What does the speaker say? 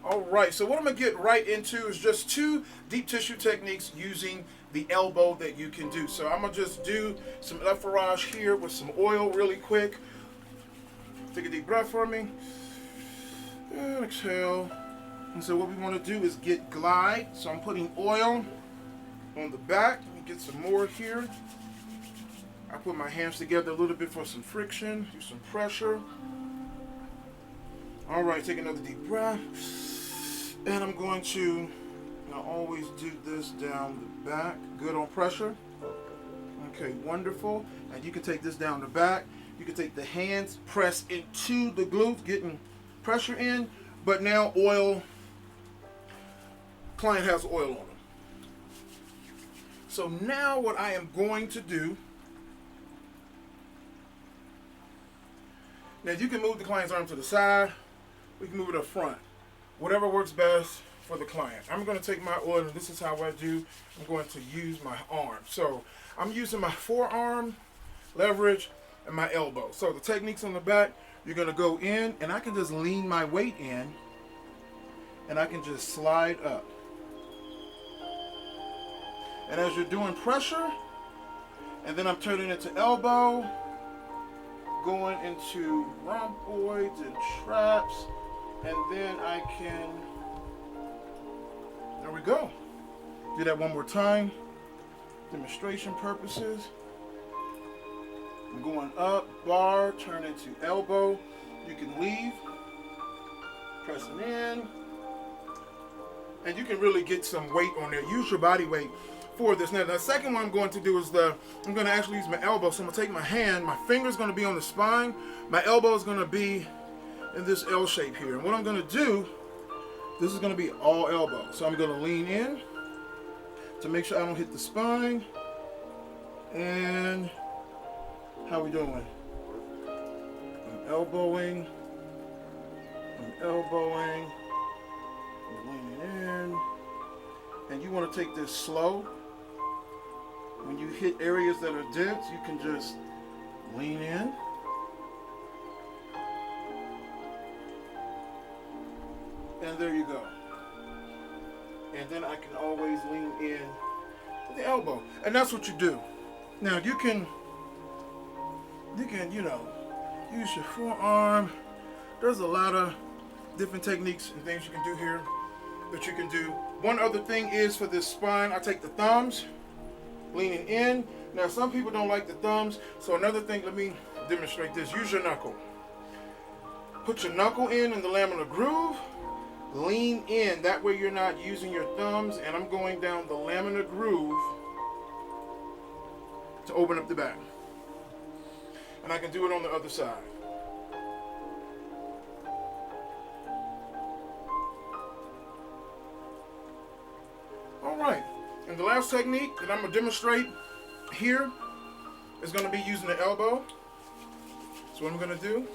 All right, so what I'm gonna get right into is just 2 deep tissue techniques using the elbow that you can do. So I'm gonna just do some efforage here with some oil really quick. Take a deep breath for me. And exhale. And so what we wanna do is get glide. So I'm putting oil on the back. Let me get some more here. I put my hands together a little bit for some friction, do some pressure. All right, take another deep breath. And I'm going to always do this down the back. Good on pressure. Okay, wonderful. And you can take this down the back. You can take the hands, press into the glutes, getting pressure in. But now oil, client has oil on them. So now what I am going to do, now you can move the client's arm to the side. We can move it up front. Whatever works best for the client. I'm going to take my oil, and this is how I do. I'm going to use my arm. So I'm using my forearm, leverage, and my elbow. So the techniques on the back, you're going to go in, and I can just lean my weight in, and I can just slide up. And as you're doing pressure, and then I'm turning it to elbow, going into rhomboids and traps, and then I can, there we go. Do that one more time, demonstration purposes. I'm going up, bar, turn into elbow. You can leave, pressing in, and you can really get some weight on there. Use your body weight for this. Now the second one I'm going to do is I'm going to actually use my elbow. So I'm going to take my hand, my finger's going to be on the spine, my elbow is going to be in this L shape here. And what I'm going to do, this is going to be all elbow. So I'm going to lean in to make sure I don't hit the spine. And how we doing? I'm elbowing, I'm leaning in. And you want to take this slow. When you hit areas that are dense, you can just lean in. And there you go. And then I can always lean in to the elbow. And that's what you do. Now you can use your forearm. There's a lot of different techniques and things you can do here that you can do. One other thing is for this spine, I take the thumbs, leaning in. Now some people don't like the thumbs, so another thing, let me demonstrate this. Use your knuckle. Put your knuckle in the laminar groove, lean in. That way you're not using your thumbs, and I'm going down the laminar groove to open up the back. And I can do it on the other side. All right, and the last technique that I'm going to demonstrate here is going to be using the elbow. So what I'm going to do